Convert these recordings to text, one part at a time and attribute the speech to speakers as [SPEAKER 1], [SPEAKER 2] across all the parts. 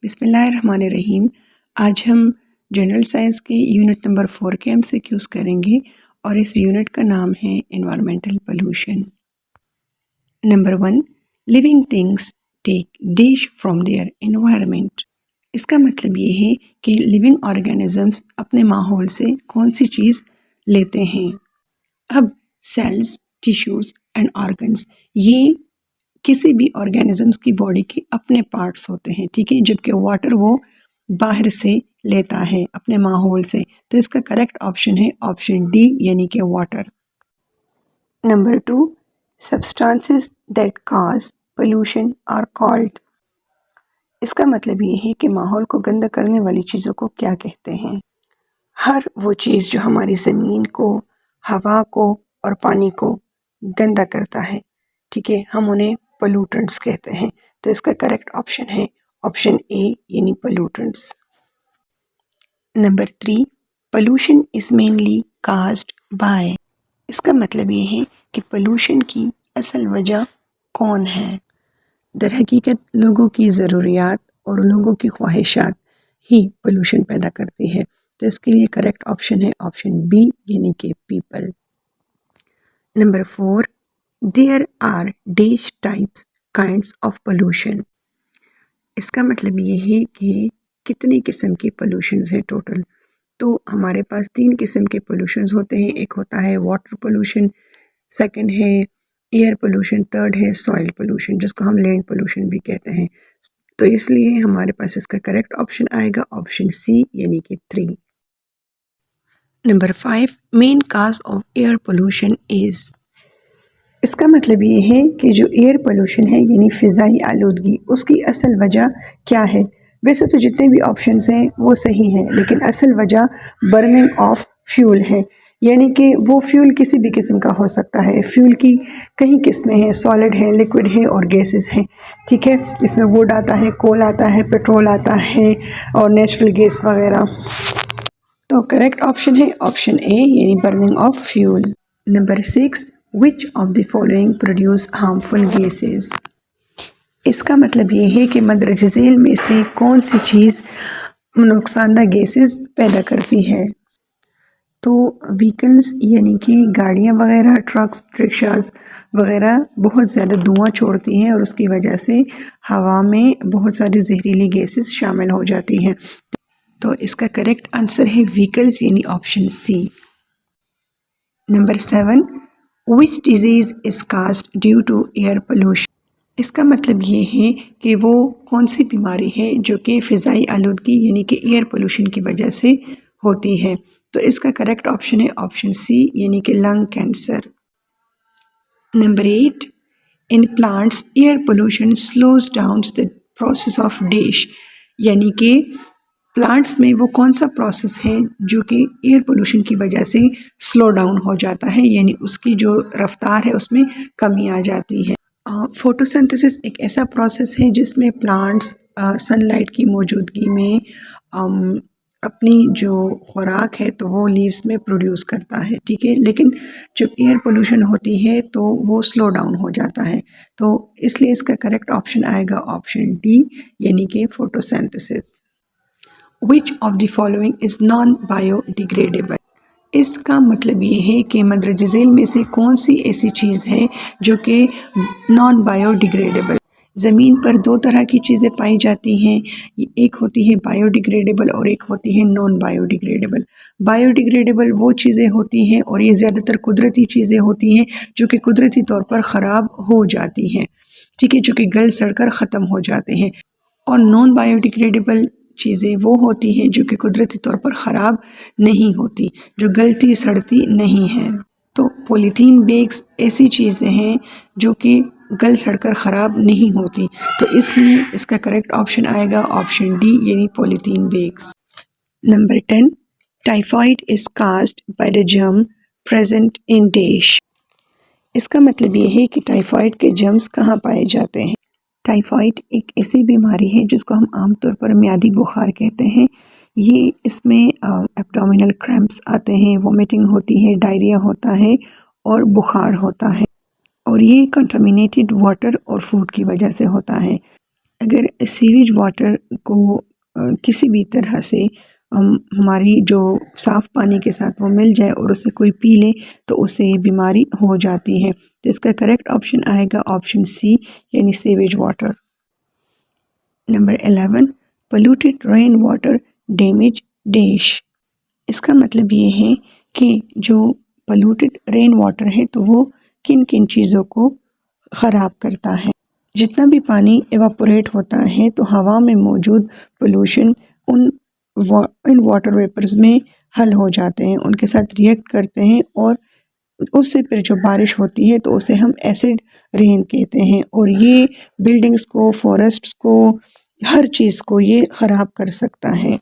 [SPEAKER 1] بسم اللہ الرحمن الرحیم۔ آج ہم جنرل سائنس کے یونٹ نمبر 4 کے MCQs کریں گے اور اس یونٹ کا نام ہے environmental pollution. Number 1، living things take dash from their environment. اس کا مطلب یہ ہے کہ لیونگ آرگینزمس اپنے ماحول سے کون سی چیز لیتے ہیں۔ اب سیلز، ٹیشوز اینڈ آرگنز، یہ کسی بھی آرگینزمس کی باڈی کے اپنے پارٹس ہوتے ہیں، ٹھیک ہے، جبکہ واٹر وہ باہر سے لیتا ہے اپنے ماحول سے، تو اس کا کریکٹ آپشن ہے آپشن ڈی یعنی کہ water. Number 2، substances that cause pollution are called. اس کا مطلب یہ ہے کہ ماحول کو گندا کرنے والی چیزوں کو کیا کہتے ہیں۔ ہر وہ چیز جو ہماری زمین کو، ہوا کو اور پانی کو گندا کرتا ہے، ٹھیک ہے، ہم انہیں پولوٹنٹس کہتے ہیں، تو اس کا کریکٹ آپشن ہے آپشن اے یعنی pollutants. Number 3، pollution is mainly caused by. اس کا مطلب یہ ہے کہ پولوشن کی اصل وجہ کون ہے۔ در حقیقت لوگوں کی ضروریات اور لوگوں کی خواہشات ہی پولوشن پیدا کرتی ہے، تو اس کے لیے کریکٹ آپشن ہے آپشن بی یعنی کہ people. Number 4، there are dash types kinds of pollution. اس کا مطلب یہ ہے کہ کتنے قسم کی پولوشنز ہیں ٹوٹل۔ تو ہمارے پاس 3 قسم کے پولوشنز ہوتے ہیں، ایک ہوتا ہے واٹر پولوشن، سیکنڈ ہے ایئر پولوشن، تھرڈ ہے سوائل پولوشن جس کو ہم لینڈ پولوشن بھی کہتے ہیں، تو اس لیے ہمارے پاس اس کا کریکٹ آپشن آئے گا آپشن سی یعنی کہ 3۔ Number 5، main cause of air pollution is. اس کا مطلب یہ ہے کہ جو ایئر پولوشن ہے یعنی فضائی آلودگی، اس کی اصل وجہ کیا ہے۔ ویسے تو جتنے بھی آپشنز ہیں وہ صحیح ہیں، لیکن اصل وجہ برننگ آف فیول ہے، یعنی کہ وہ فیول کسی بھی قسم کا ہو سکتا ہے۔ فیول کی کئی قسمیں ہیں، سالڈ ہے، لیکوڈ ہے اور گیسز ہیں، ٹھیک ہے، اس میں ووڈ آتا ہے، کول آتا ہے، پیٹرول آتا ہے اور نیچرل گیس وغیرہ، تو کریکٹ آپشن ہے آپشن اے یعنی burning of fuel. Number 6، which of the following produce harmful gases۔ اس کا مطلب یہ ہے کہ مندرجہ ذیل میں سے کون سی چیز نقصان دہ گیسز پیدا کرتی ہے۔ تو ویکلز یعنی کہ گاڑیاں وغیرہ، ٹرکس، رکشاز وغیرہ بہت زیادہ دھواں چھوڑتی ہیں اور اس کی وجہ سے ہوا میں بہت ساری زہریلی گیسز شامل ہو جاتی ہیں، تو اس کا کریکٹ آنسر ہے ویکلز یعنی option C. Number 7، which disease is caused due to air pollution۔ اس کا مطلب یہ ہے کہ وہ کون سی بیماری ہے جو کہ فضائی آلودگی یعنی کہ ایئر پولوشن کی وجہ سے ہوتی ہے، تو اس کا کریکٹ آپشن ہے آپشن سی یعنی کہ lung cancer. Number 8، in plants air pollution slows down the process of dash, یعنی کہ پلانٹس میں وہ کون سا پروسیس ہے جو کہ ایئر پولوشن کی وجہ سے سلو ڈاؤن ہو جاتا ہے، یعنی اس کی جو رفتار ہے اس میں کمی آ جاتی ہے۔ فوٹوسنتھسس ایک ایسا پروسیس ہے جس میں پلانٹس سن لائٹ کی موجودگی میں اپنی جو خوراک ہے تو وہ لیوز میں پروڈیوس کرتا ہے، ٹھیک ہے، لیکن جب ایئر پولوشن ہوتی ہے تو وہ سلو ڈاؤن ہو جاتا ہے، تو اس لیے اس کا کریکٹ آپشن آئے گا آپشن ڈی یعنی کہ فوٹوسنتھسس۔ which of the following is non-biodegradable۔ اس کا مطلب یہ ہے کہ مندرجہ ذیل میں سے کون سی ایسی چیز ہے جو کہ نان بایو ڈیگریڈیبل۔ زمین پر 2 طرح کی چیزیں پائی جاتی ہیں، ایک ہوتی ہے بایو ڈیگریڈیبل اور ایک ہوتی ہے naan bio degradable. Bio degradable وہ چیزیں ہوتی ہیں اور یہ زیادہ تر قدرتی چیزیں ہوتی ہیں جو کہ قدرتی طور پر خراب ہو جاتی ہیں، ٹھیک ہے، جو کہ گل سڑ کر ختم ہو جاتے ہیں، اور نان بایو ڈیگریڈیبل چیزیں وہ ہوتی ہیں جو کہ قدرتی طور پر خراب نہیں ہوتی، جو گلتی سڑتی نہیں ہیں۔ تو پولیتھین بیگز ایسی چیزیں ہیں جو کہ گل سڑ کر خراب نہیں ہوتی، تو اس لیے اس کا کریکٹ آپشن آئے گا آپشن ڈی یعنی polythene bags. Number 10، typhoid is caused by the germ present in dash. اس کا مطلب یہ ہے کہ ٹائیفائڈ کے جرمز کہاں پائے جاتے ہیں۔ ٹائیفائڈ ایک ایسی بیماری ہے جس کو ہم عام طور پر میادی بخار کہتے ہیں، یہ اس میں ایبڈومینل کریمپس آتے ہیں، وومیٹنگ ہوتی ہے، ڈائریا ہوتا ہے اور بخار ہوتا ہے، اور یہ کنٹامینیٹڈ واٹر اور فوڈ کی وجہ سے ہوتا ہے۔ اگر سیویج واٹر کو کسی بھی طرح سے ہماری جو صاف پانی کے ساتھ وہ مل جائے اور اسے کوئی پی لے تو اسے یہ بیماری ہو جاتی ہے. تو اس کا کریکٹ آپشن آئے گا آپشن سی یعنی sewage water. Number 11 polluted rain water damage dash. اس کا مطلب یہ ہے کہ جو پولوٹیڈ رین واٹر ہے تو وہ کن کن چیزوں کو خراب کرتا ہے. جتنا بھی پانی ایواپوریٹ ہوتا ہے تو ہوا میں موجود پولوشن ان واٹر ویپرز میں حل ہو جاتے ہیں، ان کے ساتھ ریئیکٹ کرتے ہیں اور اس سے پھر جو بارش ہوتی ہے تو اسے ہم ایسڈ رین کہتے ہیں، اور یہ بلڈنگز کو، فورسٹس کو، ہر چیز کو یہ خراب کر سکتا ہے.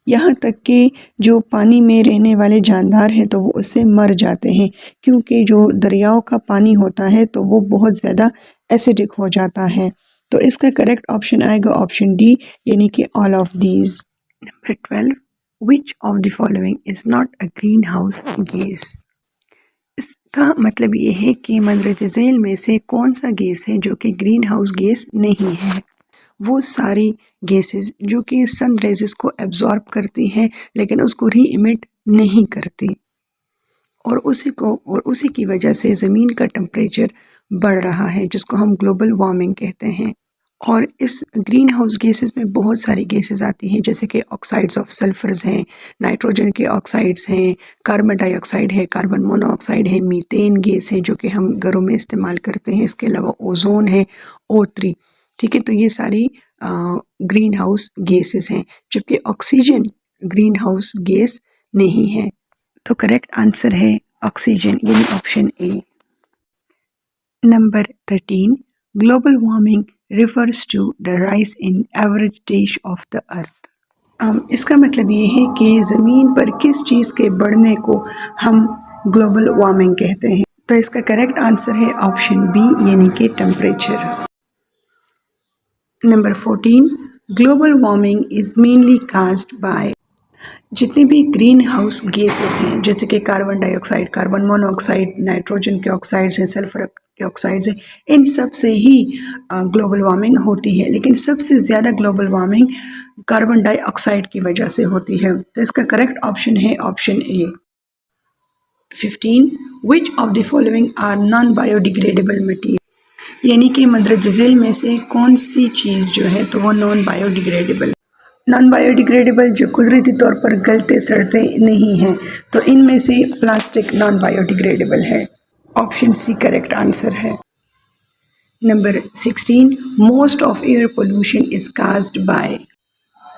[SPEAKER 1] یہاں تک کہ جو پانی میں رہنے والے جاندار ہیں تو وہ اس سے مر جاتے ہیں، کیونکہ جو دریاؤں کا پانی ہوتا ہے تو وہ بہت زیادہ ایسیڈک ہو جاتا ہے. تو اس کا کریکٹ آپشن آئے گا آپشن ڈی یعنی کہ all of these. Number 12 which of the following is not a greenhouse gas. اس کا مطلب یہ ہے کہ مندرجہ ذیل میں سے کون سا گیس ہے جو کہ گرین ہاؤس گیس نہیں ہے. وہ ساری گیسز جو کہ سن ریزز کو ایبزارب کرتی ہیں لیکن اس کو ری ایمٹ نہیں کرتی، اور اسی کی وجہ سے زمین کا ٹمپریچر بڑھ رہا ہے جس کو ہم گلوبل وارمنگ کہتے ہیں. اور اس گرین ہاؤس گیسز میں بہت ساری گیسز آتی ہیں جیسے کہ آکسائڈز آف سلفرز ہیں، نائٹروجن کے آکسائڈز ہیں، کاربن ڈائی آکسائڈ ہے، کاربن مونو آکسائڈ ہے، میتین گیس ہے جو کہ ہم گھروں میں استعمال کرتے ہیں، اس کے علاوہ اوزون ہے، O3. ٹھیک ہے، تو یہ ساری گرین ہاؤس گیسز ہیں، جبکہ آکسیجن گرین ہاؤس گیس نہیں ہے. تو کریکٹ آنسر ہے آکسیجن یعنی option A. Number 13 global warming refers to the rise in average dash of the earth. اس کا مطلب یہ ہے کہ زمین پر کس چیز کے بڑھنے کو ہم گلوبل وارمنگ کہتے ہیں. تو اس کا کریکٹ آنسر ہے آپشن بی یعنی کہ temperature. Number 14 global warming is mainly caused by. جتنے بھی گرین ہاؤس گیسز ہیں جیسے کہ carbon dioxide, carbon monoxide, nitrogen کے آکسائڈز ہیں، سلفر کے آکسائڈز ہیں، ان سب سے ہی گلوبل وارمنگ ہوتی ہے، لیکن سب سے زیادہ گلوبل وارمنگ کاربن ڈائی آکسائڈ کی وجہ سے ہوتی ہے. تو اس کا کریکٹ آپشن ہے option a. 15 which of the following are non biodegradable material. یعنی کہ مندرجہ ذیل میں سے کون سی چیز جو ہے تو وہ naan bio degradable. Naan bio degradable جو قدرتی طور پر گلتے سڑتے نہیں ہیں، تو ان میں سے پلاسٹک نان بایو ڈیگریڈیبل ہے. آپشن سی کریکٹ آنسر ہے. Number 16 most of air pollution is caused by.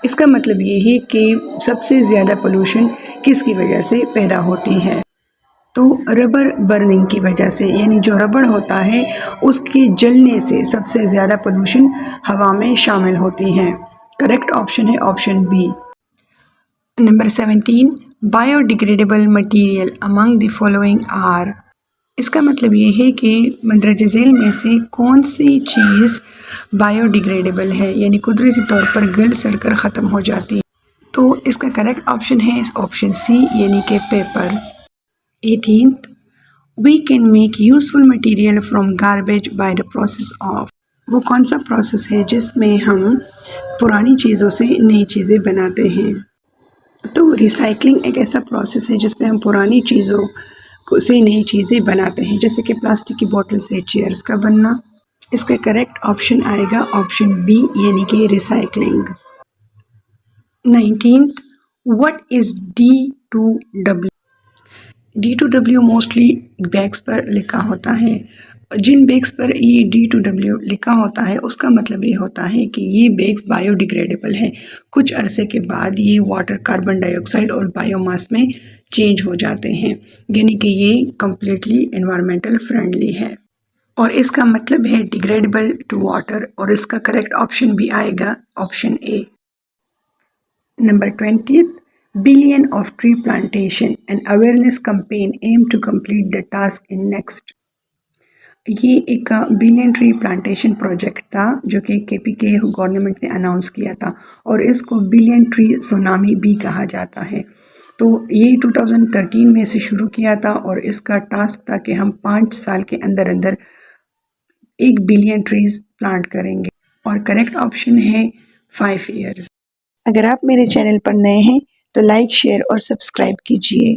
[SPEAKER 1] اس کا مطلب یہ ہے کہ سب سے زیادہ پولوشن کس کی وجہ سے پیدا ہوتی ہے. تو ربر برننگ کی وجہ سے، یعنی جو ربڑ ہوتا ہے اس کے جلنے سے سب سے زیادہ پولوشن ہوا میں شامل ہوتی ہیں. کریکٹ آپشن ہے option B. Number 17 biodegradable material among the following are. اس کا مطلب یہ ہے کہ مندرجہ ذیل میں سے کون سی چیز بایو ڈیگریڈیبل ہے، یعنی قدرتی طور پر گل سڑ کر ختم ہو جاتی ہے. تو اس کا کریکٹ آپشن ہے آپشن سی یعنی کہ paper. 18 we can make useful material from garbage by the process of. وہ کون سا پروسیس ہے جس میں ہم پرانی چیزوں سے نئی چیزیں بناتے ہیں. تو ریسائکلنگ ایک ایسا پروسیس ہے جس میں ہم پرانی چیزوں سے نئی چیزیں بناتے ہیں، جیسے کہ پلاسٹک کی بوٹل سے چیئرز کا بننا. اس کا کریکٹ آپشن آئے گا آپشن بی یعنی کہ recycling. 19 what is D2W. D2W mostly bags پر لکھا ہوتا ہے. جن بیگس پر یہ D2W لکھا ہوتا ہے اس کا مطلب یہ ہوتا ہے کہ یہ بیگس بایو ڈیگریڈیبل ہیں. کچھ عرصے کے بعد یہ واٹر، کاربن ڈائی آکسائڈ اور بایو ماس میں چینج ہو جاتے ہیں، یعنی کہ یہ کمپلیٹلی انوائرمنٹل فرینڈلی ہے. اور اس کا مطلب ہے ڈیگریڈیبل ٹو واٹر، اور اس کا کریکٹ آپشن بھی آئے گا option A. Number 20 billion of tree plantation and awareness campaign aim to complete the task in next. یہ ایک بلین ٹری پلانٹیشن پروجیکٹ تھا جو کہ KPK گورنمنٹ نے اناؤنس کیا تھا، اور اس کو بلین ٹری سونامی بھی کہا جاتا ہے. تو یہ 2013 میں سے شروع کیا تھا، اور اس کا ٹاسک تھا کہ ہم 5 سال کے اندر 1 بلین ٹریز پلانٹ کریں گے. اور کریکٹ آپشن ہے 5 ایئرس۔ اگر آپ میرے چینل پر نئے ہیں تو لائک، شیئر اور سبسکرائب کیجیے۔